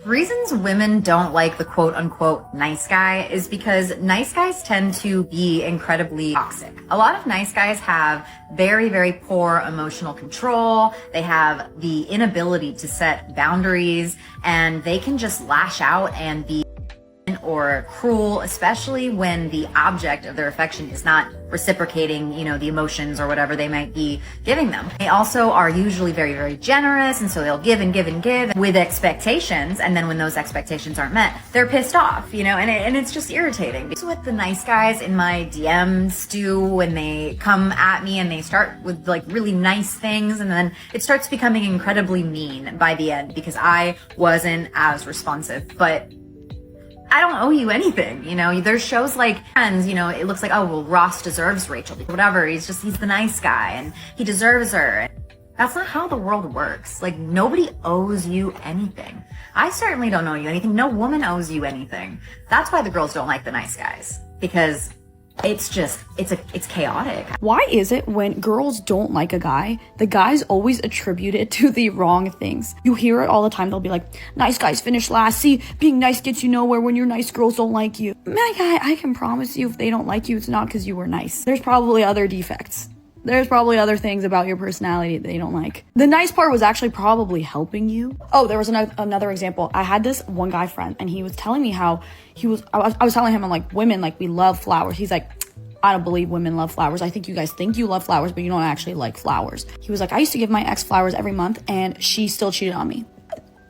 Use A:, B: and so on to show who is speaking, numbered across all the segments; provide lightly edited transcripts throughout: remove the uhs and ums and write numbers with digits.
A: Reasons women don't like the quote unquote nice guy is because nice guys tend to be incredibly toxic. A lot of nice guys have very, very poor emotional control. They have the inability to set boundaries, and they can just lash out and be or cruel, especially when the object of their affection is not reciprocating, the emotions or whatever they might be giving them. They also are usually very, very generous, and so they'll give and give and give with expectations, and then when those expectations aren't met, they're pissed off, and it's just irritating. That's what the nice guys in my DMs do when they come at me and they start with like really nice things, and then it starts becoming incredibly mean by the end because I wasn't as responsive. But I don't owe you anything, There's shows like Friends, it looks like, oh, well, Ross deserves Rachel. Whatever, he's the nice guy and he deserves her. That's not how the world works. Like, nobody owes you anything. I certainly don't owe you anything. No woman owes you anything. That's why the girls don't like the nice guys. Because it's chaotic.
B: Why is it when girls don't like a guy, the guys always attribute it to the wrong things? You hear it all the time. They'll be like, nice guys finish last. See, being nice gets you nowhere when your nice girls don't like you. My guy, I can promise you if they don't like you, it's not because you were nice. There's probably other defects. There's probably other things about your personality that they don't like. The nice part was actually probably helping you. Oh, there was another example. I had this one guy friend, and he was telling me how I was telling him, I'm like, women, like, we love flowers. He's like, I don't believe women love flowers. I think you guys think you love flowers, but you don't actually like flowers. He was like, I used to give my ex flowers every month, and she still cheated on me.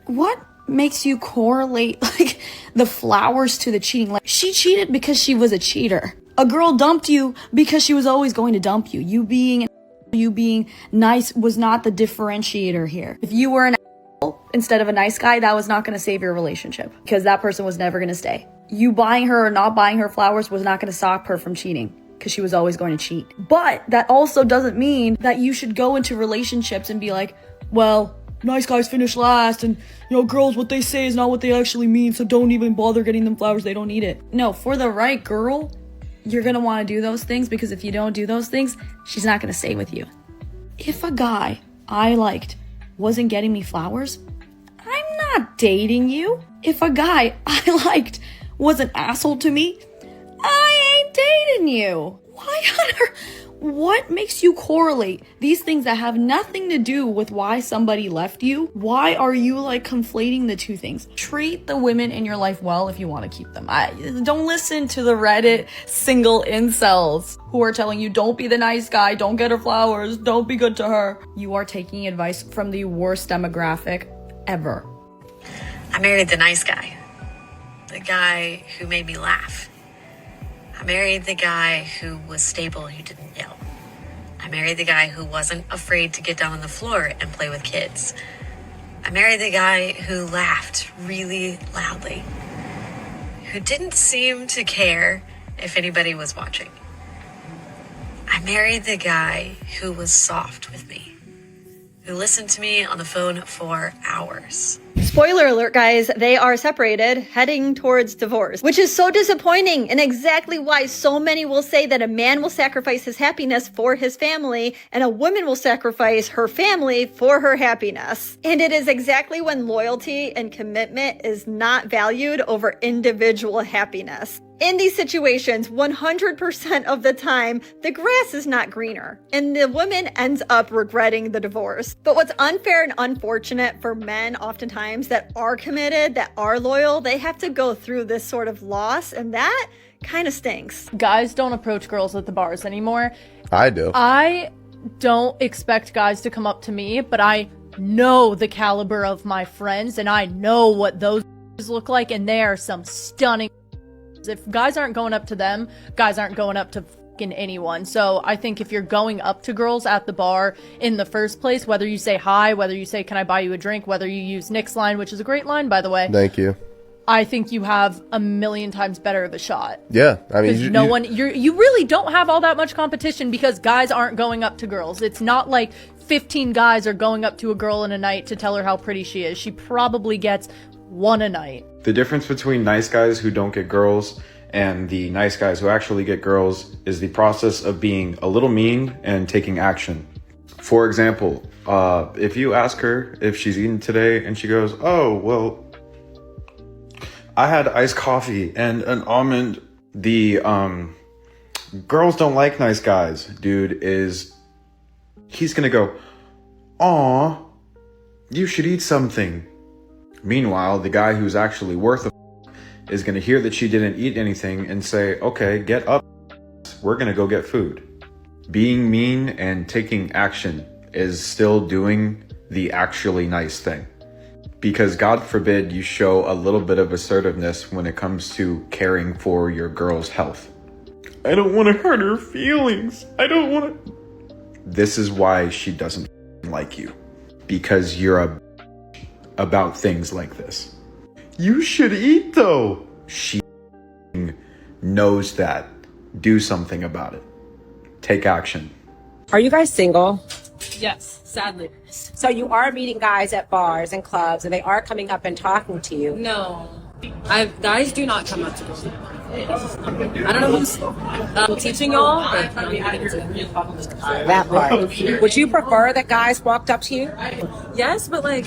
B: What makes you correlate, like, the flowers to the cheating? Like, she cheated because she was a cheater. A girl dumped you because she was always going to dump you. You being nice was not the differentiator here. If you were an asshole instead of a nice guy, that was not going to save your relationship because that person was never going to stay. You buying her or not buying her flowers was not going to stop her from cheating because she was always going to cheat. But that also doesn't mean that you should go into relationships and be like, well, nice guys finish last, and girls, what they say is not what they actually mean, so don't even bother getting them flowers. They don't need it. No, for the right girl, you're going to want to do those things, because if you don't do those things, she's not going to stay with you. If a guy I liked wasn't getting me flowers, I'm not dating you. If a guy I liked was an asshole to me, I ain't dating you. What makes you correlate these things that have nothing to do with why somebody left you? Why are you like conflating the two things? Treat the women in your life well if you want to keep them. Don't listen to the Reddit single incels who are telling you don't be the nice guy, don't get her flowers, don't be good to her. You are taking advice from the worst demographic ever.
C: I married the nice guy. The guy who made me laugh. I married the guy who was stable, who didn't yell. I married the guy who wasn't afraid to get down on the floor and play with kids. I married the guy who laughed really loudly, who didn't seem to care if anybody was watching. I married the guy who was soft with me, who listened to me on the phone for hours.
D: Spoiler alert, guys, they are separated, heading towards divorce, which is so disappointing, and exactly why so many will say that a man will sacrifice his happiness for his family and a woman will sacrifice her family for her happiness. And it is exactly when loyalty and commitment is not valued over individual happiness. In these situations, 100% of the time, the grass is not greener, and the woman ends up regretting the divorce. But what's unfair and unfortunate for men oftentimes that are committed, that are loyal, they have to go through this sort of loss, and that kind of stinks.
E: Guys don't approach girls at the bars anymore.
F: I do.
E: I don't expect guys to come up to me, but I know the caliber of my friends, and I know what those look like, and they are some stunning. If guys aren't going up to them, guys aren't going up to fucking anyone. So I think if you're going up to girls at the bar in the first place, whether you say hi, whether you say, can I buy you a drink, whether you use Nick's line, which is a great line, by the way.
F: Thank you.
E: I think you have a million times better of a shot.
F: Yeah. I mean,
E: you really don't have all that much competition because guys aren't going up to girls. It's not like 15 guys are going up to a girl in a night to tell her how pretty she is. She probably gets one a night.
G: The difference between nice guys who don't get girls and the nice guys who actually get girls is the process of being a little mean and taking action. For example, if you ask her if she's eaten today and she goes, oh, well, I had iced coffee and an almond. The girls don't like nice guys dude he's gonna go, "Aw, you should eat something." Meanwhile, the guy who's actually worth a is gonna hear that she didn't eat anything and say, "Okay, get up, we're gonna go get food." Being mean and taking action is still doing the actually nice thing. Because God forbid you show a little bit of assertiveness when it comes to caring for your girl's health. I don't want to hurt her feelings. I don't want to. This is why she doesn't like you. Because you're about things like this. You should eat though. She knows that. Do something about it. Take action.
F: Are you guys single?
H: Yes, sadly.
F: So you are meeting guys at bars and clubs, and they are coming up and talking to you.
H: No. Guys do not come up to me. I don't know who's teaching y'all, but
F: That part. Would you prefer that guys walked up to you?
H: yes, but like,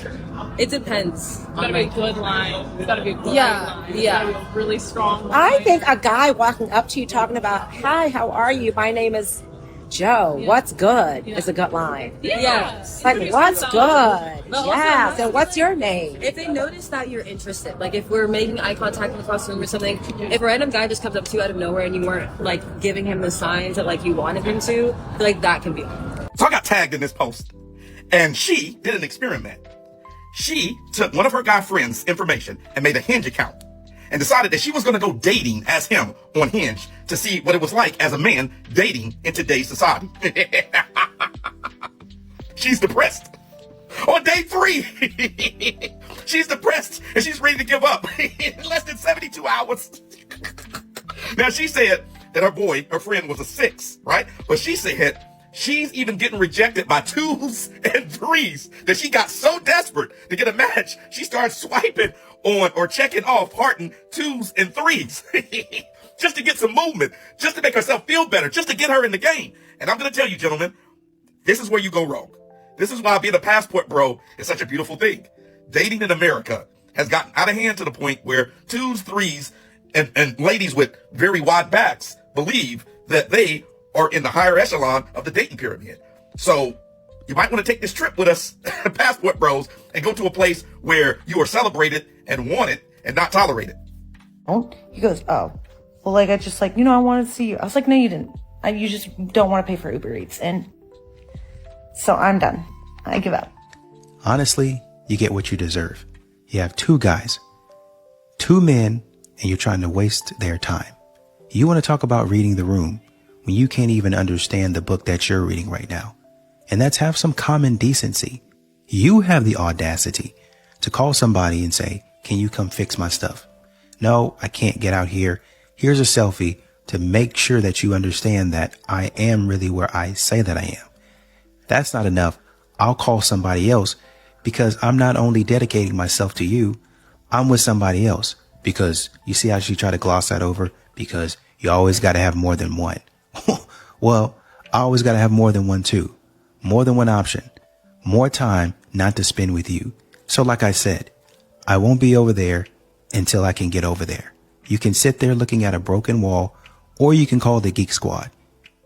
H: it depends.
I: It's gotta be a good line. It's gotta be a great line. It's
H: Yeah.
I: gotta be a really strong line.
F: I think a guy walking up to you talking about, "Hi, how are you? My name is Joe. What's good?" is a good line.
H: Yes.
F: Like, what's good?
H: But also,
F: Yes. And what's your name?
H: If they notice that you're interested, like if we're making eye contact across the room or something, if a random guy just comes up to you out of nowhere and you weren't like giving him the signs that like you wanted him to, like that can be.
J: So I got tagged in this post, and she did an experiment. She took one of her guy friends' information and made a Hinge account and decided that she was going to go dating as him on Hinge to see what it was like as a man dating in today's society. She's depressed. On day 3, she's depressed and she's ready to give up in less than 72 hours. Now, she said that her friend was a 6, right? But she said she's even getting rejected by 2s and 3s, that she got so desperate to get a match, she started swiping on or checking off hearting 2s and 3s just to get some movement, just to make herself feel better, just to get her in the game. And I'm going to tell you, gentlemen, this is where you go wrong. This is why being a passport bro is such a beautiful thing. Dating in America has gotten out of hand to the point where 2s, 3s, and ladies with very wide backs believe that they are in the higher echelon of the dating pyramid. So you might want to take this trip with us, passport bros, and go to a place where you are celebrated and wanted and not tolerated.
K: Oh, he goes, "Oh, well, like, I just, like, I wanted to see you." I was like, "No, you didn't. You just don't want to pay for Uber Eats." And so I'm done. I give up.
L: Honestly, you get what you deserve. You have 2 guys, 2 men, and you're trying to waste their time. You want to talk about reading the room when you can't even understand the book that you're reading right now. And that's have some common decency. You have the audacity to call somebody and say, "Can you come fix my stuff?" "No, I can't get out here. Here's a selfie to make sure that you understand that I am really where I say that I am." That's not enough. I'll call somebody else because I'm not only dedicating myself to you, I'm with somebody else. Because you see how she tried to gloss that over? Because you always got to have more than one. Well, I always got to have more than one too. More than one option. More time not to spend with you. So like I said, I won't be over there until I can get over there. You can sit there looking at a broken wall, or you can call the Geek Squad.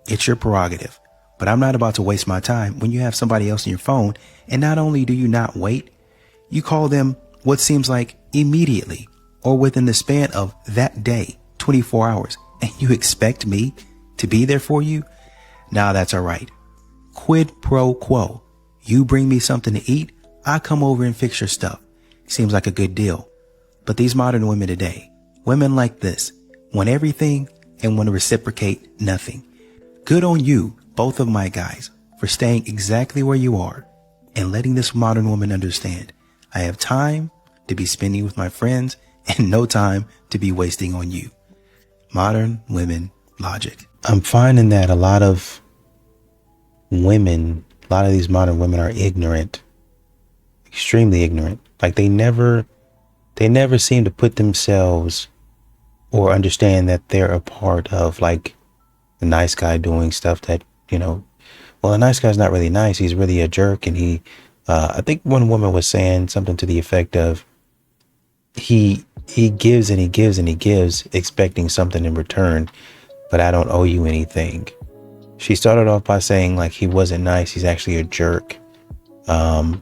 L: It's your prerogative. But I'm not about to waste my time when you have somebody else in your phone, and not only do you not wait, you call them what seems like immediately or within the span of that day, 24 hours, and you expect me to be there for you? Nah, that's all right. Quid pro quo. You bring me something to eat, I come over and fix your stuff. Seems like a good deal. But these modern women today, women like this, want everything and want to reciprocate nothing. Good on you, both of my guys, for staying exactly where you are and letting this modern woman understand I have time to be spending with my friends and no time to be wasting on you. Modern women logic. I'm finding that a lot of these modern women are ignorant, extremely ignorant. Like they never seem to put themselves or understand that they're a part of like the nice guy doing stuff that, well, a nice guy's not really nice. He's really a jerk. And I think one woman was saying something to the effect of, he he gives and he gives and he gives, expecting something in return, but I don't owe you anything. She started off by saying like he wasn't nice, he's actually a jerk. And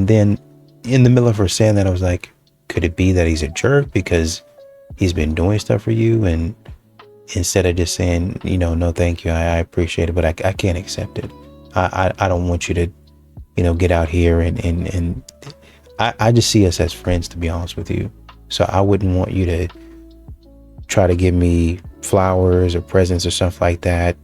L: then in the middle of her saying that, I was like, could it be that he's a jerk because he's been doing stuff for you? And instead of just saying, you know, no, thank you, I appreciate it, but I can't accept it. I don't want you to, you know, get out here and I just see us as friends, to be honest with you. So I wouldn't want you to try to give me flowers or presents or stuff like that,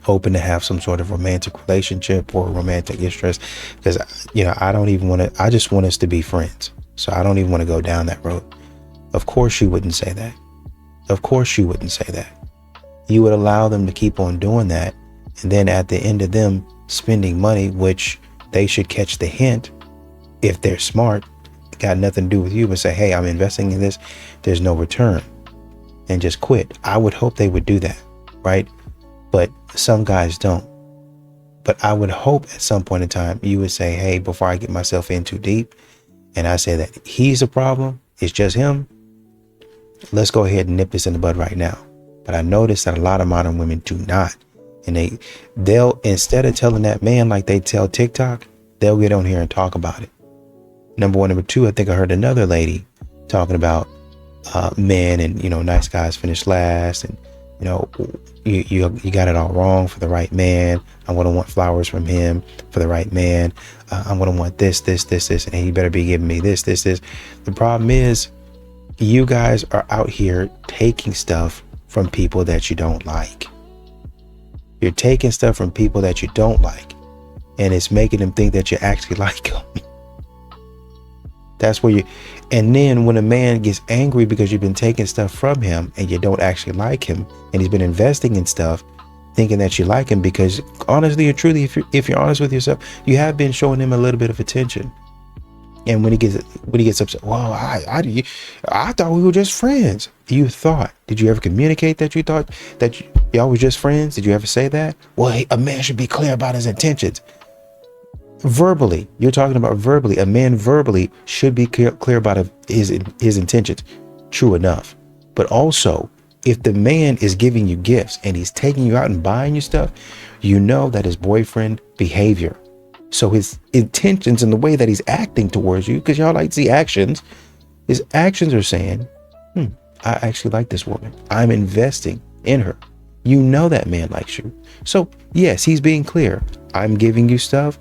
L: hoping to have some sort of romantic relationship or romantic interest, because, you know, I don't even want to, I just want us to be friends. So I don't even want to go down that road. Of course she wouldn't say that. Of course she wouldn't say that. You would allow them to keep on doing that, and then at the end of them spending money, which they should catch the hint if they're smart, got nothing to do with you, but say, hey, I'm investing in this, there's no return, and just quit. I would hope they would do that, right? But some guys don't. But I would hope at some point in time you would say, hey, before I get myself in too deep and I say that he's a problem, it's just him, let's go ahead and nip this in the bud right now. But I noticed that a lot of modern women do not. And they'll, instead of telling that man like they tell TikTok, they'll get on here and talk about it. Number one. Number two, I think I heard another lady talking about men and, you know, nice guys finish last, and, you know, you got it all wrong for the right man. I'm going to want flowers from him for the right man. I'm going to want this, and he better be giving me this. The problem is you guys are out here taking stuff from people that you don't like. You're taking stuff from people that you don't like, and it's making them think that you actually like them. That's where and then when a man gets angry because you've been taking stuff from him and you don't actually like him, and he's been investing in stuff thinking that you like him, because honestly and truly, if you're honest with yourself, you have been showing him a little bit of attention. And when he gets upset, well, I thought we were just friends. You thought? Did you ever communicate that you thought that y'all was just friends? Did you ever say that? Well, hey, a man should be clear about his intentions. Verbally, you're talking about verbally. A man verbally should be clear about his intentions. True enough. But also, if the man is giving you gifts and he's taking you out and buying you stuff, you know that his boyfriend behavior. So his intentions and the way that he's acting towards you, because y'all like to see actions, his actions are saying, I actually like this woman. I'm investing in her. You know that man likes you. So yes, he's being clear. I'm giving you stuff,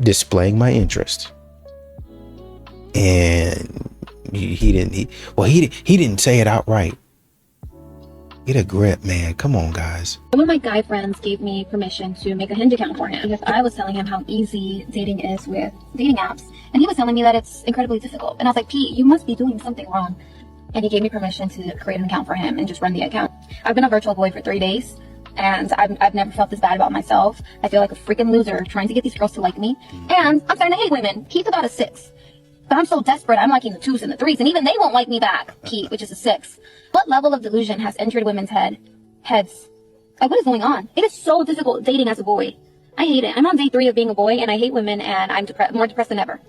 L: displaying my interest. And he didn't say it outright. Get a grip, man. Come on, guys.
M: One of my guy friends gave me permission to make a Hinge account for him because I was telling him how easy dating is with dating apps, and he was telling me that it's incredibly difficult. And I was like, Pete, you must be doing something wrong. And he gave me permission to create an account for him and just run the account. I've been a virtual boy for 3 days, and I've never felt this bad about myself. I feel like a freaking loser trying to get these girls to like me, and I'm starting to hate women. He's about a 6. But I'm so desperate, I'm liking the 2s and the 3s, and even they won't like me back, Pete, which is a 6. What level of delusion has entered women's heads? Like, what is going on? It is so difficult dating as a boy. I hate it. I'm on day 3 of being a boy, and I hate women, and I'm more depressed than ever.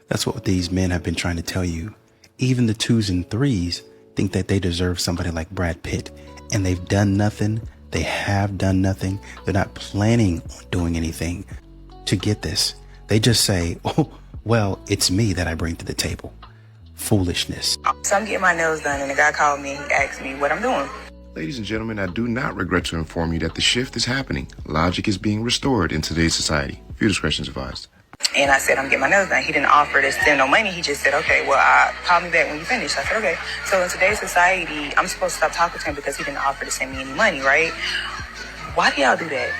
L: That's what these men have been trying to tell you. Even the 2s and 3s think that they deserve somebody like Brad Pitt, and they've done nothing. They have done nothing. They're not planning on doing anything to get this. They just say, oh, well, it's me that I bring to the table. Foolishness.
N: So I'm getting my nails done, and the guy called me and he asked me what I'm doing.
J: Ladies and gentlemen, I do not regret to inform you that the shift is happening. Logic is being restored in today's society. Few discretions advised.
N: And I said, I'm getting my nails done. He didn't offer to send no money. He just said, okay, well, call me back when you finish. I said, okay. So in today's society, I'm supposed to stop talking to him because he didn't offer to send me any money, right? Why do y'all do that?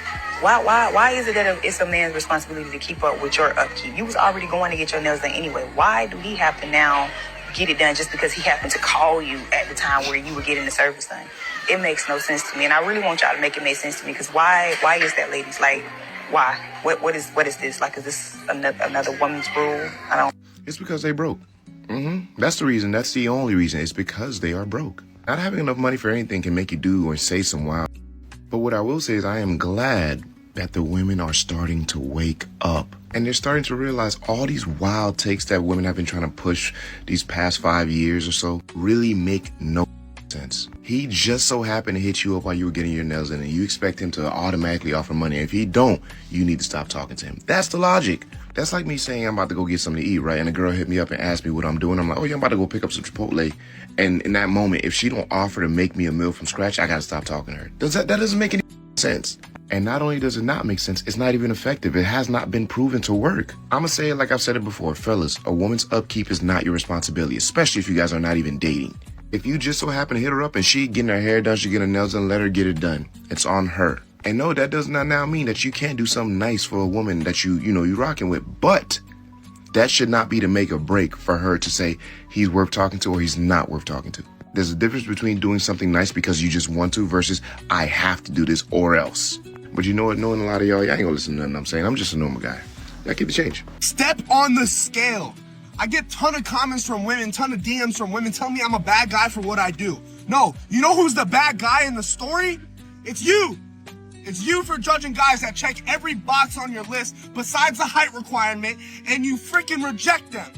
N: Why is it that it's a man's responsibility to keep up with your upkeep? You was already going to get your nails done anyway. Why do he have to now get it done just because he happened to call you at the time where you were getting the service done? It makes no sense to me, and I really want y'all to make it make sense to me, because why is that, ladies? Like, why? What is this? Like, is this another woman's rule? I don't.
J: It's because they broke. That's the reason. That's the only reason. It's because they are broke. Not having enough money for anything can make you do or say some wild. But what I will say is I am glad
O: that the women are starting to wake up. And they're starting to realize all these wild takes that women have been trying to push these past 5 years or so really make no sense. He just so happened to hit you up while you were getting your nails in, and you expect him to automatically offer money. If he don't, you need to stop talking to him. That's the logic. That's like me saying I'm about to go get something to eat, right? And a girl hit me up and asked me what I'm doing. I'm like, oh yeah, I'm about to go pick up some Chipotle. And in that moment, if she don't offer to make me a meal from scratch, I gotta stop talking to her. That doesn't make any sense. And not only does it not make sense, it's not even effective. It has not been proven to work. I'm gonna say it like I've said it before. Fellas, a woman's upkeep is not your responsibility, especially if you guys are not even dating. If you just so happen to hit her up and she getting her hair done, she getting her nails done, let her get it done. It's on her. And no, that does not now mean that you can't do something nice for a woman that you rocking with. But that should not be to make or break for her to say he's worth talking to or he's not worth talking to. There's a difference between doing something nice because you just want to versus I have to do this or else. But you know what? Knowing a lot of y'all ain't gonna listen to nothing I'm saying. I'm just a normal guy. I keep the change.
P: Step on the scale. I get a ton of comments from women, ton of DMs from women telling me I'm a bad guy for what I do. No, you know who's the bad guy in the story? It's you. It's you for judging guys that check every box on your list besides the height requirement and you freaking reject them.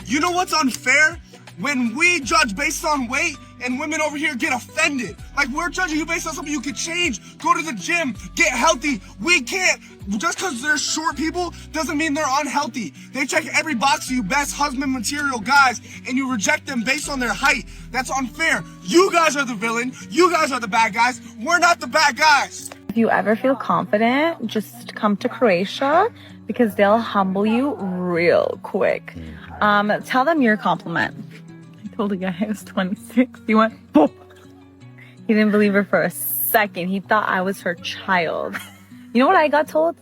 P: You know what's unfair? When we judge based on weight and women over here get offended. Like, we're judging you based on something you could change, go to the gym, get healthy. We can't. Just because they're short people doesn't mean they're unhealthy. They check every box for you best husband material guys and you reject them based on their height. That's unfair. You guys are the villain. You guys are the bad guys. We're not the bad guys.
Q: If you ever feel confident, just come to Croatia because they'll humble you real quick. Tell them your compliment. I told a guy I was 26. He went, boop. He didn't believe her for a second. He thought I was her child. You know what I got told?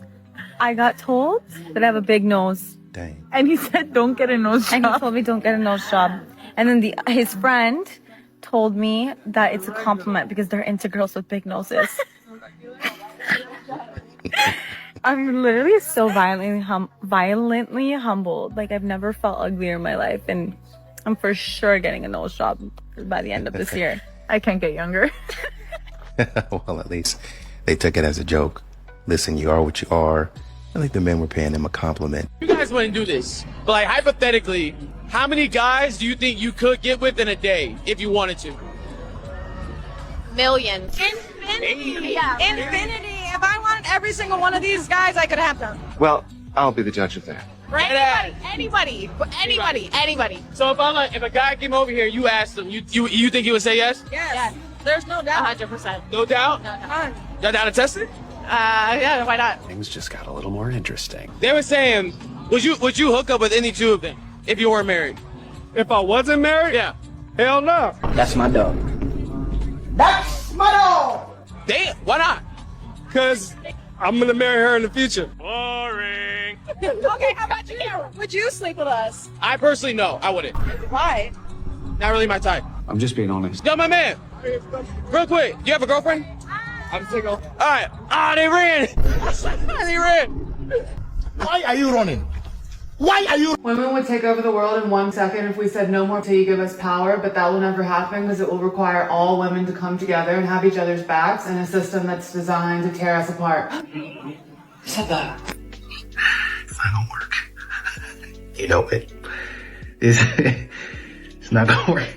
Q: I got told that I have a big nose.
L: Dang.
Q: And he said, don't get a nose job. And he told me, don't get a nose job. And then his friend told me that it's a compliment because they're into girls with big noses. I'm literally so violently humbled. Like, I've never felt uglier in my life. And I'm for sure getting a nose job by the end of this year. I can't get younger.
L: Well, at least they took it as a joke. Listen, you are what you are. I think the men were paying him a compliment.
R: You guys wouldn't do this, but like hypothetically, how many guys do you think you could get with in a day if you wanted to?
S: Millions. Infinity. Yeah. Infinity. If I wanted every single one of these guys, I could have them.
T: Well, I'll be the judge of that.
S: For anybody.
R: So if a guy came over here, you asked him, you think he would say yes?
S: Yes. There's no doubt.
R: 100%. No doubt?
S: No doubt.
R: Y'all down to test it?
S: Yeah, why not?
T: Things just got a little more interesting.
R: They were saying, would you hook up with any two of them if you weren't married? If I wasn't married? Yeah. Hell no.
T: That's my dog.
R: That's my dog. Damn, why not? Because I'm going to marry her in the future. Boring.
S: Okay, how about you? Would you sleep with us?
R: I personally, no, I wouldn't.
S: Why?
R: Not really my type.
T: I'm just being honest.
R: Yo, my man. Real quick, do you have a girlfriend? I'm single. All right. Ah, they ran. They ran.
U: Why are you running? Why are you?
V: Women would take over the world in 1 second if we said no more till you give us power, but that will never happen because it will require all women to come together and have each other's backs in a system that's designed to tear us apart.
T: Who said that?
L: It's not gonna work. You know it. It's not gonna work.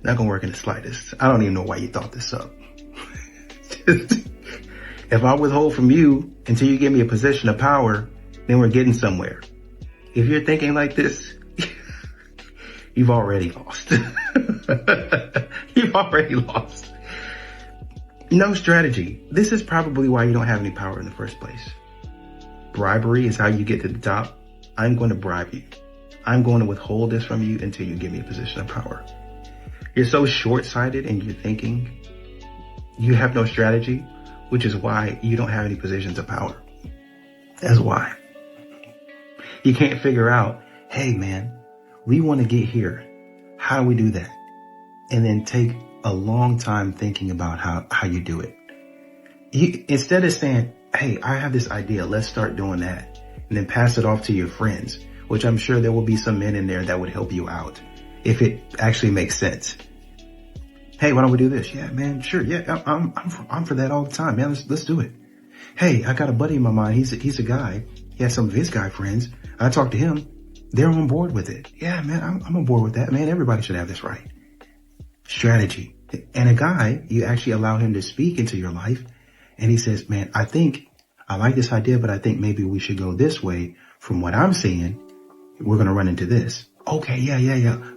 L: Not gonna work in the slightest. I don't even know why you thought this up. If I withhold from you until you give me a position of power, then we're getting somewhere. If you're thinking like this, you've already lost. You've already lost. No strategy. This is probably why you don't have any power in the first place. Bribery is how you get to the top. I'm going to bribe you. I'm going to withhold this from you until you give me a position of power. You're so short-sighted in your thinking. You have no strategy, which is why you don't have any positions of power. That's why. You can't figure out, hey man, we want to get here. How do we do that? And then take a long time thinking about how you do it. Instead of saying, hey, I have this idea, let's start doing that. And then pass it off to your friends, which I'm sure there will be some men in there that would help you out if it actually makes sense. Hey, why don't we do this? Yeah, man, sure. Yeah, I'm for that all the time, man. Let's do it. Hey, I got a buddy in my mind. He's a guy. He has some of his guy friends. I talked to him. They're on board with it. Yeah, man, I'm on board with that, man. Everybody should have this right. Strategy. And a guy, you actually allow him to speak into your life. And he says, man, I think I like this idea, but I think maybe we should go this way. From what I'm seeing, we're going to run into this. Okay, yeah.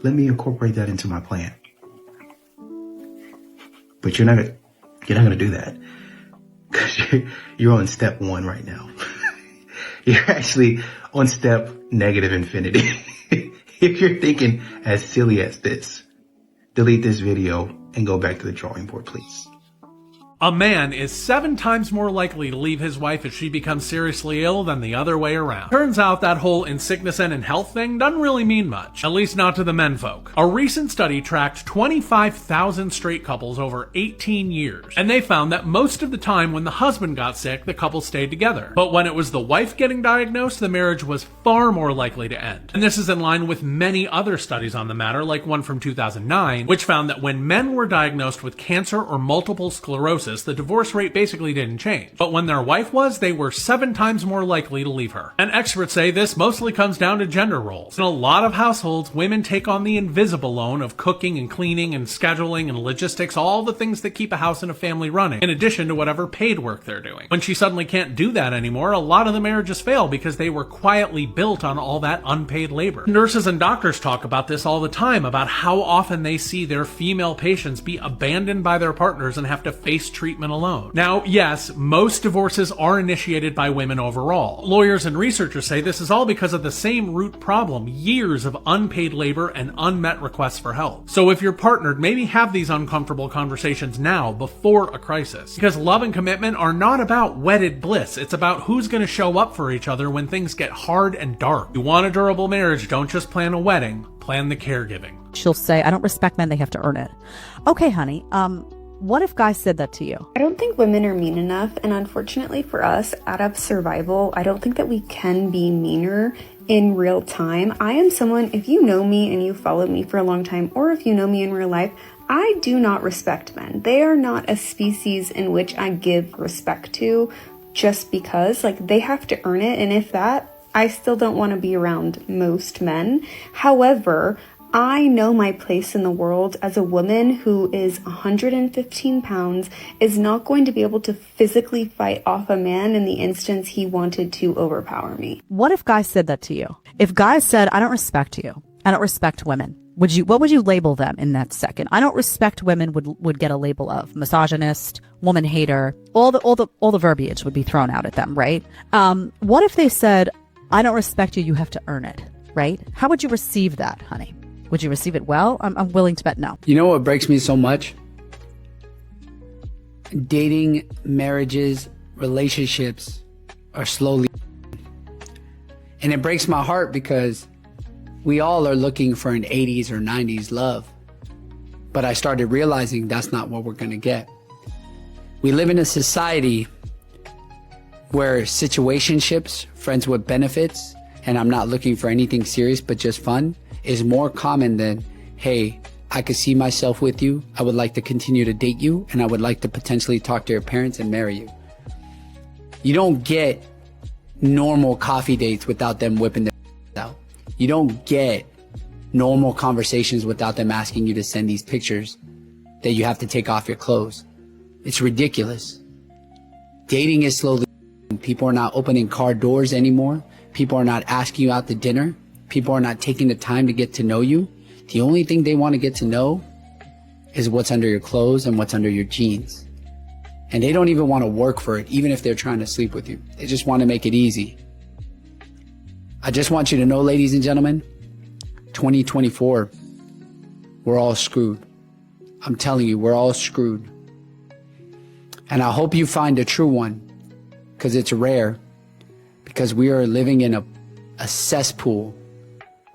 L: Let me incorporate that into my plan. But you're not going to do that because you're on step 1 right now. You're actually on step negative infinity. If you're thinking as silly as this, delete this video and go back to the drawing board, please.
A: A man is 7 times more likely to leave his wife if she becomes seriously ill than the other way around. Turns out that whole in sickness and in health thing doesn't really mean much, at least not to the menfolk. A recent study tracked 25,000 straight couples over 18 years, and they found that most of the time when the husband got sick, the couple stayed together. But when it was the wife getting diagnosed, the marriage was far more likely to end. And this is in line with many other studies on the matter, like one from 2009, which found that when men were diagnosed with cancer or multiple sclerosis, the divorce rate basically didn't change. But when their wife was, they were 7 times more likely to leave her. And experts say this mostly comes down to gender roles. In a lot of households, women take on the invisible loan of cooking and cleaning and scheduling and logistics, all the things that keep a house and a family running, in addition to whatever paid work they're doing. When she suddenly can't do that anymore, a lot of the marriages fail because they were quietly built on all that unpaid labor. Nurses and doctors talk about this all the time, about how often they see their female patients be abandoned by their partners and have to face treatment alone. Now, yes, most divorces are initiated by women overall. Lawyers and researchers say this is all because of the same root problem: years of unpaid labor and unmet requests for help. So if you're partnered, maybe have these uncomfortable conversations now, before a crisis. Because love and commitment are not about wedded bliss. It's about who's going to show up for each other when things get hard and dark. You want a durable marriage, don't just plan a wedding, plan the caregiving.
B: She'll say, I don't respect men, they have to earn it. Okay, honey, what if guys said that to you?
W: I don't think women are mean enough, and unfortunately for us, out of survival, I don't think that we can be meaner in real time. I am someone, if you know me and you followed me for a long time, or if you know me in real life, I do not respect men. They are not a species in which I give respect to just because, like, they have to earn it, and if that, I still don't want to be around most men. However, I know my place in the world as a woman who is 115 pounds, is not going to be able to physically fight off a man in the instance he wanted to overpower me.
B: What if guys said that to you? If guys said, I don't respect you, I don't respect women, what would you label them in that second? I don't respect women would get a label of misogynist, woman hater, all the verbiage would be thrown out at them, right? What if they said, I don't respect you, you have to earn it, right? How would you receive that, honey? Would you receive it well? I'm willing to bet no.
X: You know what breaks me so much? Dating, marriages, relationships are slowly. And it breaks my heart because we all are looking for an 80s or 90s love. But I started realizing that's not what we're going to get. We live in a society where situationships, friends with benefits, and I'm not looking for anything serious but just fun, is more common than, hey, I could see myself with you, I would like to continue to date you, and I would like to potentially talk to your parents and marry you. You don't get normal coffee dates without them whipping their out. You don't get normal conversations without them asking you to send these pictures that you have to take off your clothes. It's ridiculous. Dating is slowly. People are not opening car doors anymore. People are not asking you out to dinner. People are not taking the time to get to know you. The only thing they want to get to know is what's under your clothes and what's under your jeans. And they don't even want to work for it, even if they're trying to sleep with you. They just want to make it easy. I just want you to know, ladies and gentlemen, 2024, we're all screwed. I'm telling you, we're all screwed. And I hope you find a true one, because it's rare, because we are living in a cesspool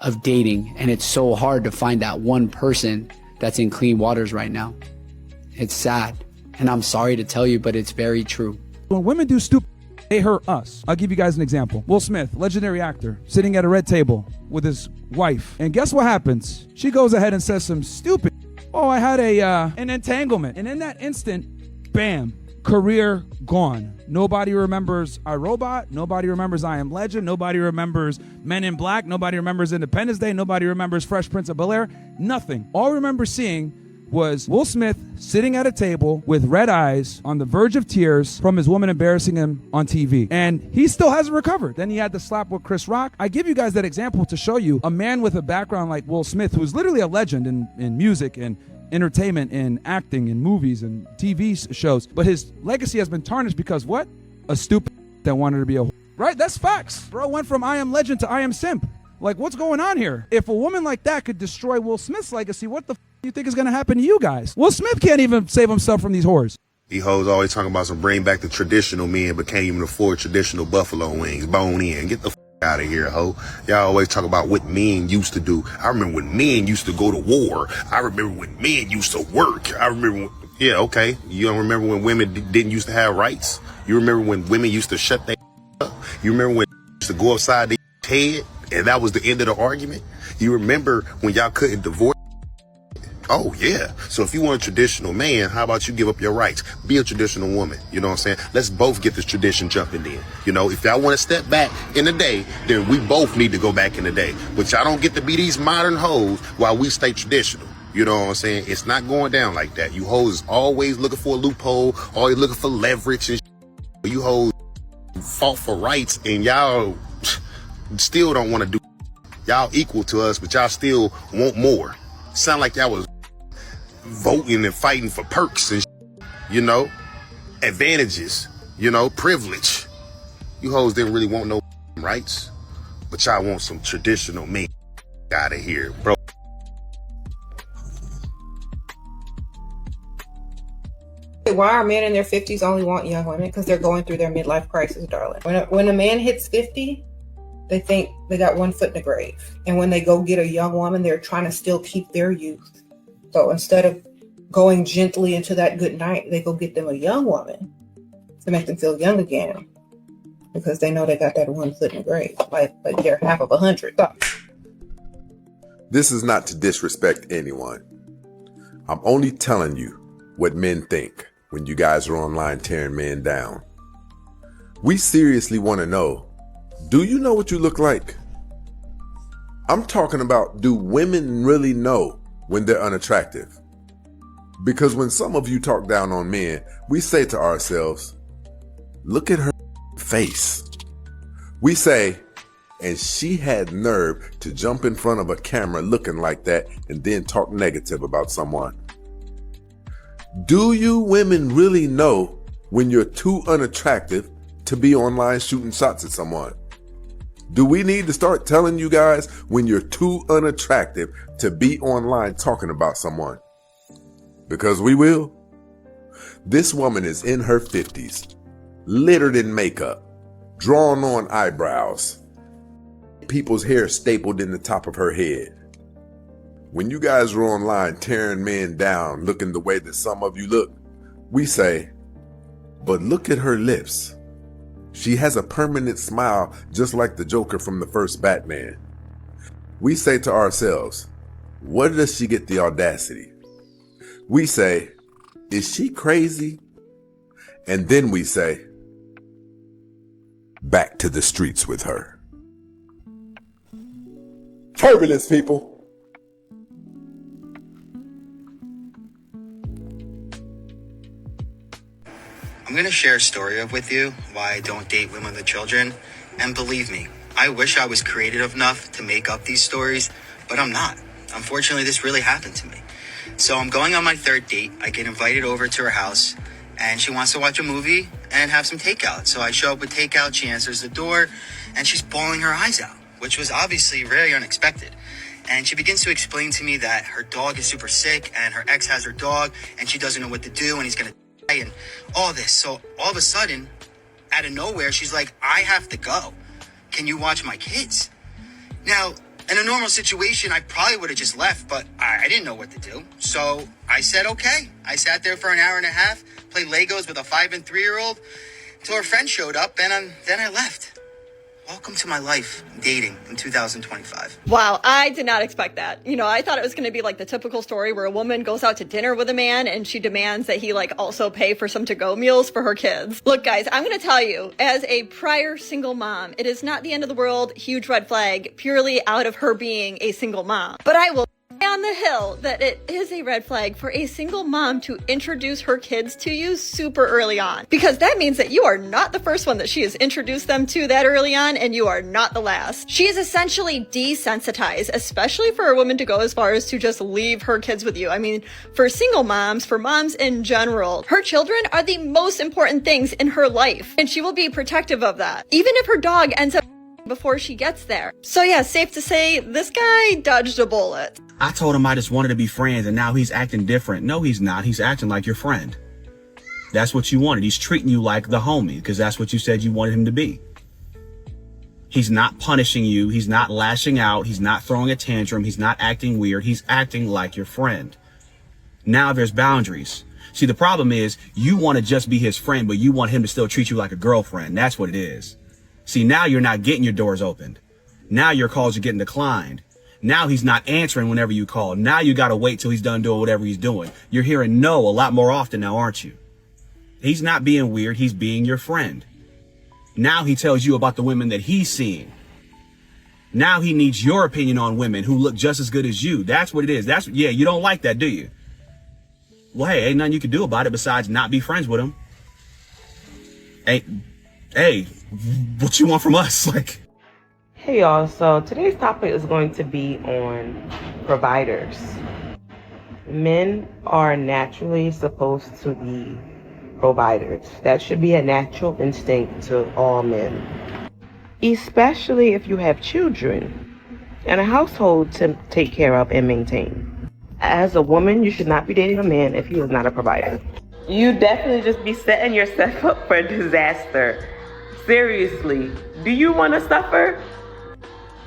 X: of dating, and it's so hard to find that one person that's in clean waters right now. It's sad, and I'm sorry to tell you, but it's very true.
Y: When women do stupid, they hurt us. I'll give you guys an example. Will Smith, legendary actor, sitting at a red table with his wife, and guess what happens? She goes ahead and says some stupid, oh, I had an entanglement, and in that instant, bam, career gone. Nobody remembers iRobot. Nobody remembers I Am Legend. Nobody remembers Men in Black. Nobody remembers Independence Day. Nobody remembers Fresh Prince of Bel-Air. Nothing. All I remember seeing was Will Smith sitting at a table with red eyes on the verge of tears from his woman embarrassing him on TV. And he still hasn't recovered. Then he had the slap with Chris Rock. I give you guys that example to show you a man with a background like Will Smith, who's literally a legend in music and entertainment and acting in movies and TV shows. But his legacy has been tarnished because what? A stupid that wanted to be a right? That's facts. Bro went from I Am Legend to I Am Simp. Like, what's going on here? If a woman like that could destroy Will Smith's legacy, what the you think is going to happen to you guys? Will Smith can't even save himself from these whores.
O: These hoes always talking about some bring back the traditional men, but can't even afford traditional buffalo wings, bone in. Get the out of here, ho. Y'all always talk about what men used to do. I remember when men used to go to war. I remember when men used to work. I remember when, yeah, okay. You don't remember when women didn't used to have rights? You remember when women used to shut their up? You remember when used to go upside their head and that was the end of the argument? You remember when y'all couldn't divorce? Oh, yeah. So if you want a traditional man, how about you give up your rights? Be a traditional woman. You know what I'm saying? Let's both get this tradition jumping in. You know, if y'all want to step back in the day, then we both need to go back in the day. But y'all don't get to be these modern hoes while we stay traditional. You know what I'm saying? It's not going down like that. You hoes always looking for a loophole, always looking for leverage. And you hoes fought for rights and y'all still don't want to do. Y'all equal to us, but y'all still want more. Sound like y'all was voting and fighting for perks and you know, advantages, you know, privilege. You hoes didn't really want no rights, but y'all want some traditional men out of here, bro.
C: Why are men in their 50s only want young women? Because they're going through their midlife crisis, darling. When a man hits 50, they think they got one foot in the grave. And when they go get a young woman, they're trying to still keep their youth. So instead of going gently into that good night, they go get them a young woman to make them feel young again. Because they know they got that one foot in the grave. Like they're half of 100.
D: This is not to disrespect anyone. I'm only telling you what men think when you guys are online tearing men down. We seriously want to know, do you know what you look like? I'm talking about, do women really know when they're unattractive? Because when some of you talk down on men, we say to ourselves, look at her face. We say, and she had nerve to jump in front of a camera looking like that and then talk negative about someone. Do you women really know when you're too unattractive to be online shooting shots at someone? Do we need to start telling you guys when you're too unattractive to be online talking about someone? Because we will. This woman is in her 50s, littered in makeup, drawn on eyebrows, people's hair stapled in the top of her head. When you guys are online tearing men down, looking the way that some of you look, we say, but look at her lips. She has a permanent smile just like the Joker from the first Batman. We say to ourselves, where does she get the audacity? We say, is she crazy? And then we say, back to the streets with her. Turbulence, people.
E: I'm going to share a story with you why I don't date women with children. And believe me, I wish I was creative enough to make up these stories, but I'm not. Unfortunately, this really happened to me. So I'm going on my third date. I get invited over to her house and she wants to watch a movie and have some takeout. So I show up with takeout. She answers the door and she's bawling her eyes out, which was obviously very unexpected. And she begins to explain to me that her dog is super sick and her ex has her dog and she doesn't know what to do and he's going to and all this. So all of a sudden, out of nowhere, she's like, I have to go. Can you watch my kids? Now, in a normal situation, I probably would have just left, but I didn't know what to do. So I said, okay. I sat there for an hour and a half, played Legos with a 5 and 3-year-old, until her friend showed up, and then I left. Welcome to my life, dating in 2025.
S: Wow, I did not expect that. You know, I thought it was going to be like the typical story where a woman goes out to dinner with a man and she demands that he like also pay for some to-go meals for her kids. Look, guys, I'm going to tell you, as a prior single mom, it is not the end of the world, huge red flag, purely out of her being a single mom. But I will on the hill that it is a red flag for a single mom to introduce her kids to you super early on, because that means that you are not the first one that she has introduced them to that early on, and you are not the last. She is essentially desensitized, especially for a woman to go as far as to just leave her kids with you. I mean, for single moms, for moms in general, her children are the most important things in her life, and she will be protective of that, even if her dog ends up before she gets there. So yeah, safe to say this guy dodged a bullet.
F: I told him I just wanted to be friends, and now he's acting different. No, he's not. He's acting like your friend. That's what you wanted. He's treating you like the homie, because that's what you said you wanted him to be. He's not punishing you. He's not lashing out. He's not throwing a tantrum. He's not acting weird. He's acting like your friend. Now there's boundaries. See, the problem is you want to just be his friend, but you want him to still treat you like a girlfriend. That's what it is. See, now you're not getting your doors opened. Now your calls are getting declined. Now he's not answering whenever you call. Now you got to wait till he's done doing whatever he's doing. You're hearing no a lot more often now, aren't you? He's not being weird. He's being your friend. Now he tells you about the women that he's seeing. Now he needs your opinion on women who look just as good as you. That's what it is. Yeah, you don't like that, do you? Well, hey, ain't nothing you can do about it besides not be friends with him. Hey, what you want from us? Like,
G: hey y'all, so today's topic is going to be on providers. Men are naturally supposed to be providers. That should be a natural instinct to all men, especially if you have children and a household to take care of and maintain. As a woman, you should not be dating a man if he is not a provider. You definitely just be setting yourself up for disaster. Seriously, do you want to suffer?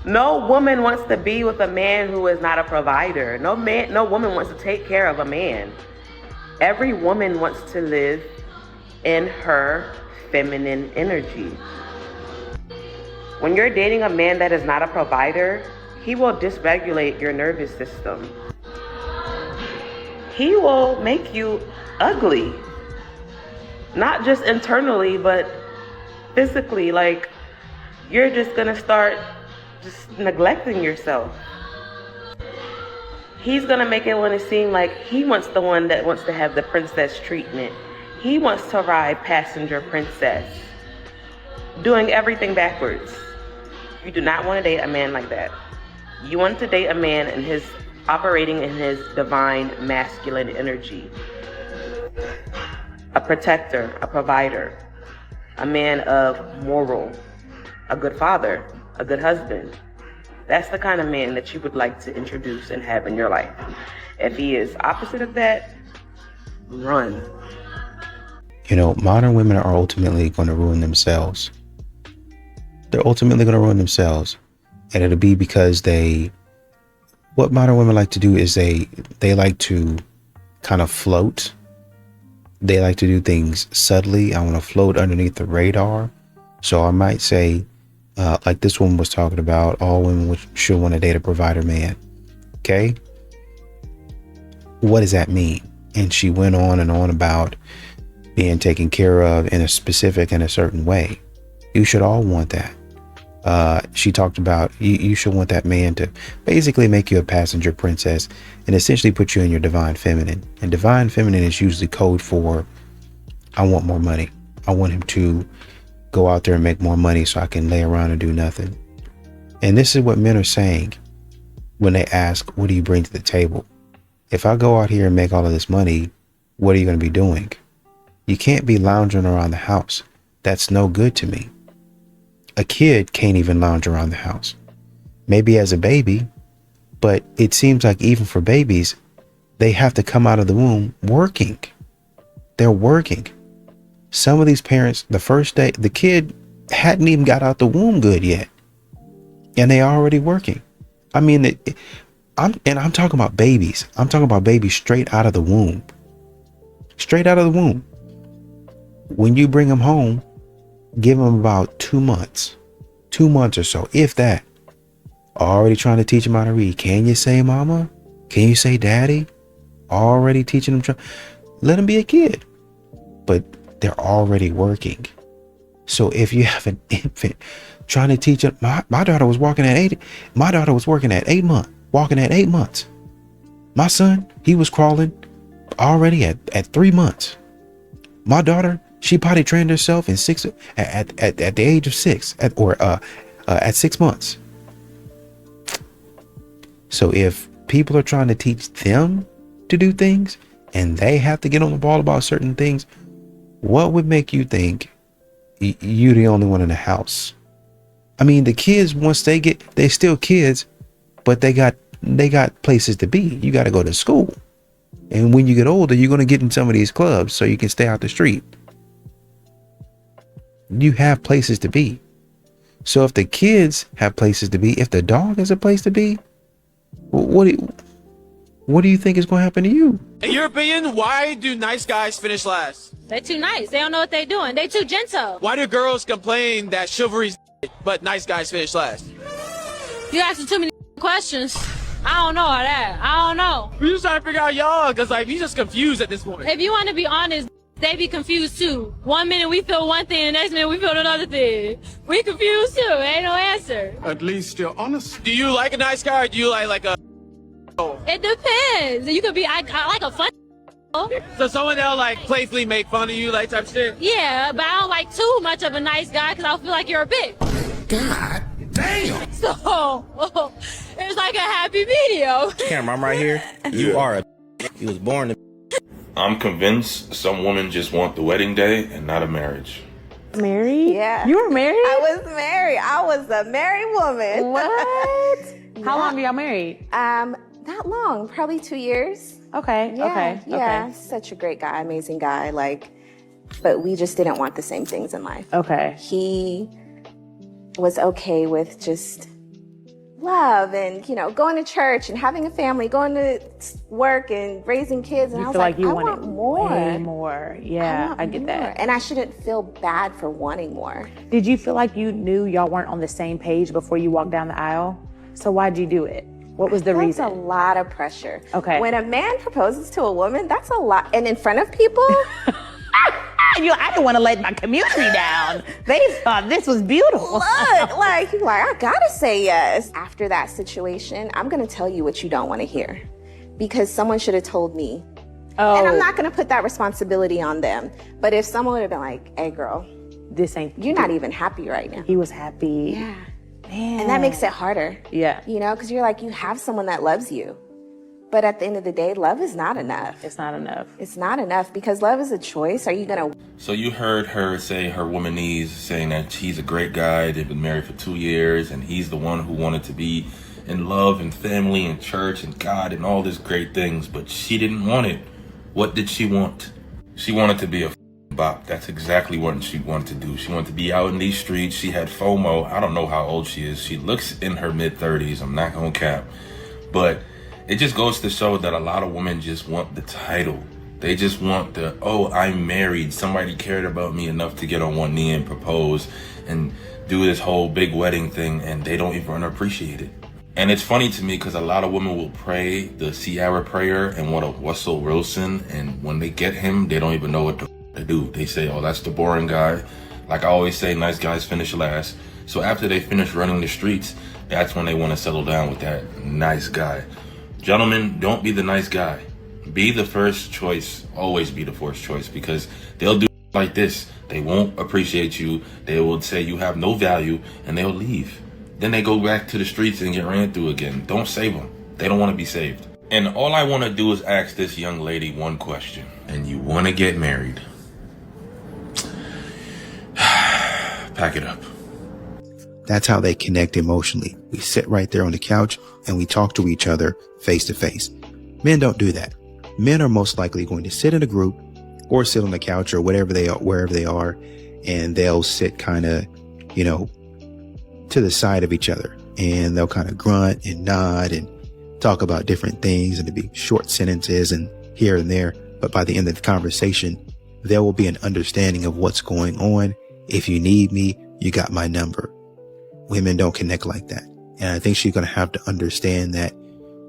G: No woman wants to be with a man who is not a provider. No woman wants to take care of a man. Every woman wants to live in her feminine energy. When you're dating a man that is not a provider, he will dysregulate your nervous system. He will make you ugly. Not just internally, but physically. Like, you're just gonna start just neglecting yourself. He's gonna make it want to seem like he wants the one that wants to have the princess treatment. He wants to ride passenger princess, doing everything backwards. You do not want to date a man like that. You want to date a man and his operating in his divine masculine energy. A protector, a provider, a man of moral, a good father, a good husband. That's the kind of man that you would like to introduce and have in your life. If he is opposite of that, run.
L: You know, modern women are ultimately going to ruin themselves. They're ultimately going to ruin themselves. And it'll be because what modern women like to do is they like to kind of float. They like to do things subtly. I want to float underneath the radar. So I might say, like this woman was talking about, all women should want to date a provider man. Okay? What does that mean? And she went on and on about being taken care of in a specific and a certain way. You should all want that. She talked about you should want that man to basically make you a passenger princess and essentially put you in your divine feminine. And divine feminine is usually code for, I want more money. I want him to go out there and make more money so I can lay around and do nothing. And this is what men are saying when they ask, what do you bring to the table? If I go out here and make all of this money, what are you going to be doing? You can't be lounging around the house. That's no good to me. A kid can't even lounge around the house. Maybe as a baby, but it seems like even for babies, they have to come out of the womb working. They're working. Some of these parents, the first day, the kid hadn't even got out the womb good yet, and they already working. I mean, I'm talking about babies. I'm talking about babies straight out of the womb. Straight out of the womb. When you bring them home, give them about 2 months. 2 months or so, if that. Already trying to teach them how to read. Can you say mama? Can you say daddy? Already teaching them. Let them be a kid. But they're already working. So if you have an infant trying to teach them, my daughter was walking at 8. My daughter was working at 8 months. Walking at 8 months. My son, he was crawling already at 3 months. My daughter, she potty trained herself at the age of 6 at 6 months. So if people are trying to teach them to do things and they have to get on the ball about certain things, what would make you think you're the only one in the house? I mean, the kids, once they're still kids, but they got places to be. You got to go to school. And when you get older, you're going to get in some of these clubs so you can stay out the street. You have places to be. So if the kids have places to be, if the dog has a place to be, what do you think is going to happen to you?
R: In your opinion, why do nice guys finish last?
H: They're too nice. They don't know what they're doing. They too gentle.
R: Why do girls complain that chivalry's but nice guys finish last?
H: You asking too many questions. I don't know all that. I don't know.
R: We just trying to figure out y'all, because like we just confused at this point.
H: If you want to be honest, they be confused too. 1 minute we feel one thing, the next minute we feel another thing. We confused too. Ain't no answer.
R: At least you're honest. Do you like a nice guy, or do you like a...
H: It depends. You could be, I like a fun.
R: So someone that'll like playfully make fun of you, like type shit?
H: Yeah, but I don't like too much of a nice guy because I feel like you're a bitch.
R: God damn.
H: So, it's like a happy medium.
I: Camera, I'm right here. You are a... You was born to...
K: I'm convinced some women just want the wedding day and not a marriage.
M: Married?
N: Yeah.
M: You were married?
N: I was married. I was a married woman.
M: What? How long were y'all married?
N: Not long, probably 2 years.
M: Okay,
N: Yeah, such a great guy, amazing guy, but we just didn't want the same things in life.
M: Okay.
N: He was okay with just love and, going to church and having a family, going to work and raising kids. And
M: You
N: I was
M: feel
N: like,
M: like you
N: I
M: wanted
N: want more.
M: way more. Yeah, I get that.
N: And I shouldn't feel bad for wanting more.
M: Did you feel like you knew y'all weren't on the same page before you walked down the aisle? So why'd you do it? What was the reason?
N: That's a lot of pressure.
M: Okay.
N: When a man proposes to a woman, that's a lot. And in front of people,
M: I didn't want to let my community down. They thought this was beautiful.
N: look, I gotta say yes. After that situation, I'm gonna tell you what you don't want to hear, because someone should have told me.
M: Oh.
N: And I'm not gonna put that responsibility on them. But if someone would have been like, "Hey, girl, you're not even happy right now."
M: He was happy.
N: Yeah.
M: Man.
N: And that makes it harder.
M: Yeah.
N: Because you're like, you have someone that loves you. But at the end of the day, love is not enough.
M: It's not enough.
N: It's not enough, because love is a choice. Are you going to...
K: So you heard her say her womanese, saying that he's a great guy. They've been married for 2 years, and he's the one who wanted to be in love and family and church and God and all these great things, but she didn't want it. What did she want? She wanted to be a bop. That's exactly what she wanted to do. She wanted to be out in these streets. She had FOMO. I don't know how old she is. She looks in her mid-30s. I'm not gonna cap. But it just goes to show that a lot of women just want the title. They just want the, oh, I'm married. Somebody cared about me enough to get on one knee and propose and do this whole big wedding thing, and they don't even appreciate it. And it's funny to me because a lot of women will pray the Ciara prayer and want a Russell Wilson, and when they get him, they don't even know what to do. They say, oh, that's the boring guy. Like I always say, nice guys finish last. So after they finish running the streets, that's when they want to settle down with that nice guy. Gentlemen, don't be the nice guy. Be the first choice. Always be the first choice, because they'll do like this. They won't appreciate you. They will say you have no value, and they'll leave. Then they go back to the streets and get ran through again. Don't save them. They don't want to be saved. And all I want to do is ask this young lady one question. And you want to get married. Pack it up.
L: That's how they connect emotionally. We sit right there on the couch and we talk to each other face to face. Men don't do that. Men are most likely going to sit in a group or sit on the couch or wherever they are, and they'll sit kind of, to the side of each other, and they'll kind of grunt and nod and talk about different things, and it'll be short sentences and here and there. But by the end of the conversation, there will be an understanding of what's going on. If you need me, you got my number. women don't connect like that. And I think she's going to have to understand that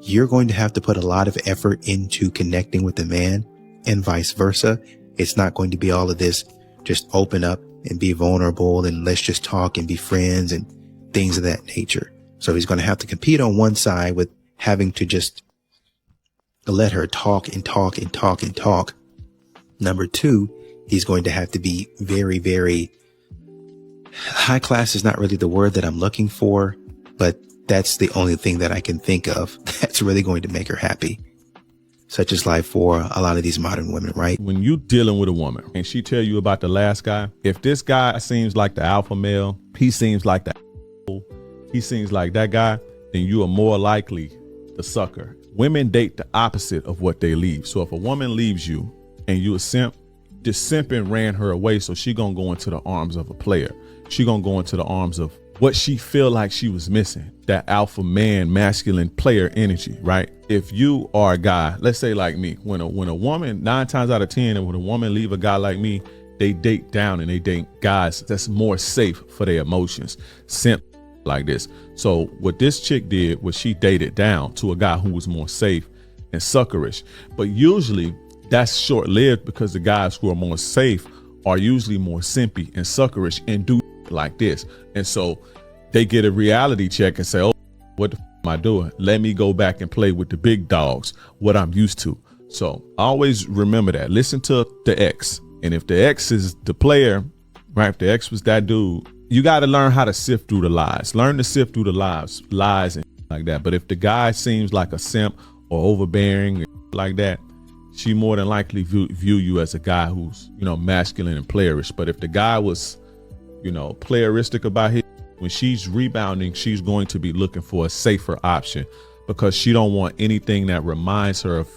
L: you're going to have to put a lot of effort into connecting with the man and vice versa. It's not going to be all of this, just open up and be vulnerable and let's just talk and be friends and things of that nature. So he's going to have to compete on one side with having to just let her talk and talk and talk and talk. Number two, he's going to have to be very, very high class is not really the word that I'm looking for, but that's the only thing that I can think of that's really going to make her happy. Such is life for a lot of these modern women, right?
J: When you dealing with a woman and she tell you about the last guy, if this guy seems like the alpha male, he seems like he seems like that guy, then you are more likely the sucker. Women date the opposite of what they leave. So if a woman leaves you and you a simp, this simping ran her away. So she gonna go into the arms of a player. She gonna go into the arms of what she feel like she was missing, that alpha man, masculine player energy, right? If you are a guy, let's say like me, when a woman, 9 times out of 10, and when a woman leave a guy like me, they date down and they date guys that's more safe for their emotions, simp like this. So what this chick did was she dated down to a guy who was more safe and suckerish. But usually that's short-lived because the guys who are more safe are usually more simpy and suckerish and do like this. And so they get a reality check and say, oh, what the am I doing? Let me go back and play with the big dogs, what I'm used to. So always remember that. Listen to the ex. And if the ex is the player, right? If the ex was that dude, you got to learn how to sift through the lies. Learn to sift through the lies and like that. But if the guy seems like a simp or overbearing like that, she more than likely view you as a guy who's, masculine and playerish. But if the guy was, playeristic about his, when she's rebounding, she's going to be looking for a safer option because she don't want anything that reminds her of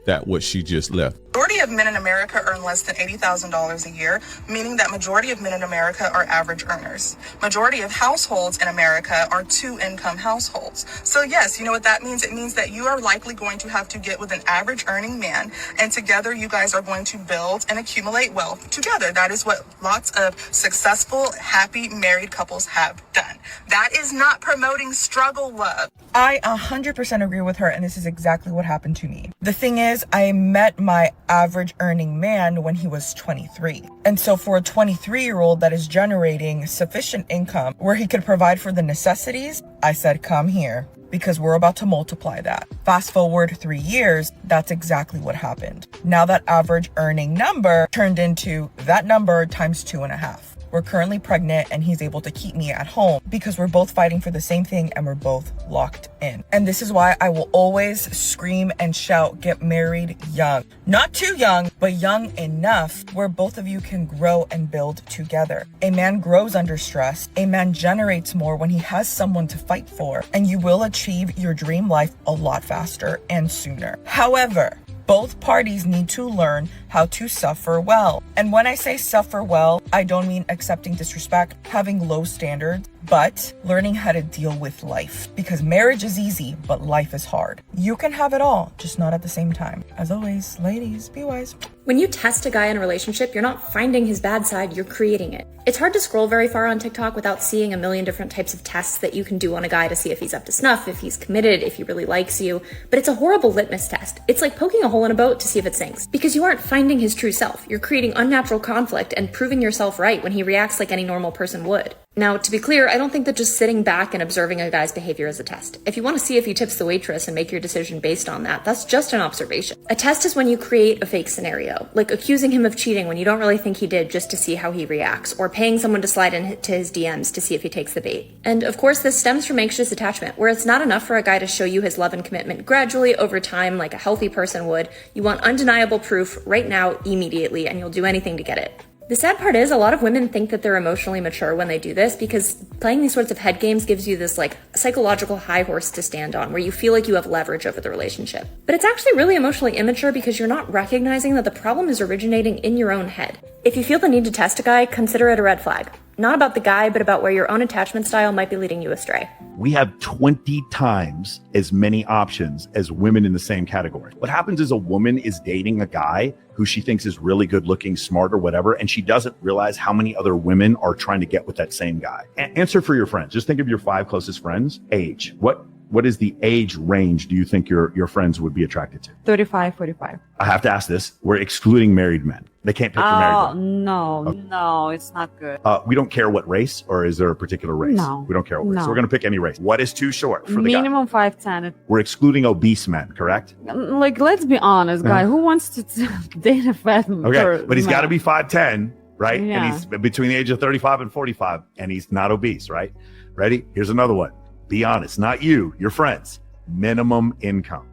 J: that what she just left.
P: Majority of men in America earn less than $80,000 a year, meaning that majority of men in America are average earners. Majority of households in America are 2-income households. So yes, you know what that means? It means that you are likely going to have to get with an average earning man, and together you guys are going to build and accumulate wealth together. That is what lots of successful, happy married couples have done. That is not promoting struggle love. I 100% agree with her, and this is exactly what happened to me. The thing is, I met my average earning man when he was 23. And so for a 23-year-old that is generating sufficient income where he could provide for the necessities, I said, come here, because we're about to multiply that. Fast forward 3 years, that's exactly what happened. Now that average earning number turned into that number times 2.5. We're currently pregnant and he's able to keep me at home because we're both fighting for the same thing and we're both locked in. And this is why I will always scream and shout, get married young. Not too young, but young enough where both of you can grow and build together. A man grows under stress. A man generates more when he has someone to fight for, and you will achieve your dream life a lot faster and sooner. However, both parties need to learn how to suffer well. And when I say suffer well, I don't mean accepting disrespect, having low standards, but learning how to deal with life. Because marriage is easy, but life is hard. You can have it all, just not at the same time. As always, ladies, be wise.
Q: When you test a guy in a relationship, you're not finding his bad side, you're creating it. It's hard to scroll very far on TikTok without seeing a million different types of tests that you can do on a guy to see if he's up to snuff, if he's committed, if he really likes you. But it's a horrible litmus test. It's like poking a hole in a boat to see if it sinks. Because you aren't finding his true self. You're creating unnatural conflict and proving yourself right when he reacts like any normal person would. Now, to be clear, I don't think that just sitting back and observing a guy's behavior is a test. If you want to see if he tips the waitress and make your decision based on that, that's just an observation. A test is when you create a fake scenario, like accusing him of cheating when you don't really think he did just to see how he reacts, or paying someone to slide into his DMs to see if he takes the bait. And of course, this stems from anxious attachment, where it's not enough for a guy to show you his love and commitment gradually over time like a healthy person would. You want undeniable proof right now, immediately, and you'll do anything to get it. The sad part is a lot of women think that they're emotionally mature when they do this because playing these sorts of head games gives you this psychological high horse to stand on where you feel like you have leverage over the relationship. But it's actually really emotionally immature because you're not recognizing that the problem is originating in your own head. If you feel the need to test a guy, consider it a red flag. Not about the guy, but about where your own attachment style might be leading you astray.
A: We have 20 times as many options as women in the same category. What happens is a woman is dating a guy who she thinks is really good looking, smart or whatever, and she doesn't realize how many other women are trying to get with that same guy. Answer for your friends. Just think of your 5 closest friends. Age. What is the age range do you think your friends would be attracted to?
T: 35, 45.
A: I have to ask this. We're excluding married men. They can't pick the married men.
T: No, it's not good.
A: We don't care what race, or is there a particular race?
T: No.
A: We don't care what race.
T: No.
A: So we're going to pick any race. What is too short for the guy?
T: Minimum 5'10".
A: We're excluding obese men, correct?
T: Like, let's be honest, guy. Who wants to date a fat man?
A: Okay, but he's got to be 5'10", right?
T: Yeah.
A: And he's between the age of 35 and 45, and he's not obese, right? Ready? Here's another one. Be honest, not you, your friends. Minimum income.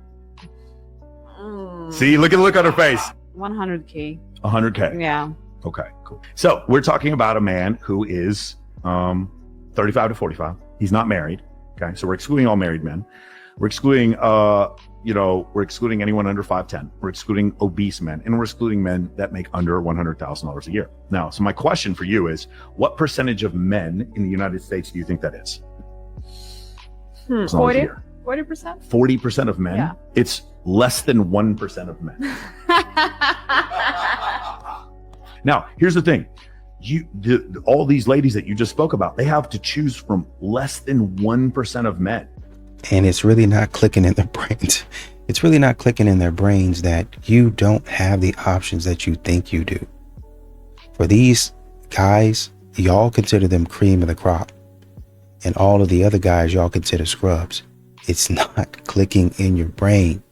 A: See, look at the look on her face.
T: 100K.
A: 100K.
T: Yeah.
A: Okay, cool. So we're talking about a man who is 35 to 45. He's not married. Okay, so we're excluding all married men. We're excluding, we're excluding anyone under 5'10". We're excluding obese men, and we're excluding men that make under $100,000 a year. Now, so my question for you is, what percentage of men in the United States do you think that is?
T: 40%?
A: 40% of men?
T: Yeah.
A: It's less than 1% of men. Now, here's the thing. All these ladies that you just spoke about, they have to choose from less than 1% of men.
L: And it's really not clicking in their brains. It's really not clicking in their brains that you don't have the options that you think you do. For these guys, y'all consider them cream of the crop. And all of the other guys y'all consider scrubs. It's not clicking in your brain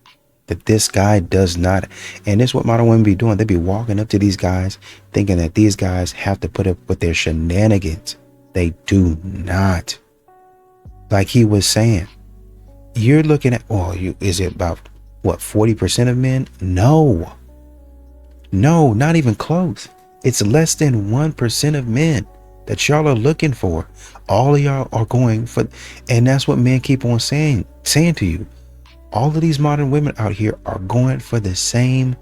L: that this guy does not. And this is what modern women be doing. They be walking up to these guys thinking that these guys have to put up with their shenanigans. They do not. Like he was saying, you're looking at, is it about 40% of men? No, not even close. It's less than 1% of men that y'all are looking for. All of y'all are going for, and that's what men keep on saying to you. All of these modern women out here are going for the same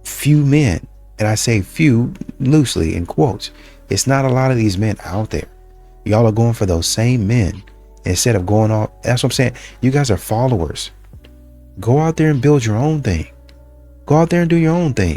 L: few men. And I say few loosely in quotes. It's not a lot of these men out there. Y'all are going for those same men instead of going off. That's what I'm saying. You guys are followers. Go out there and build your own thing. Go out there and do your own thing.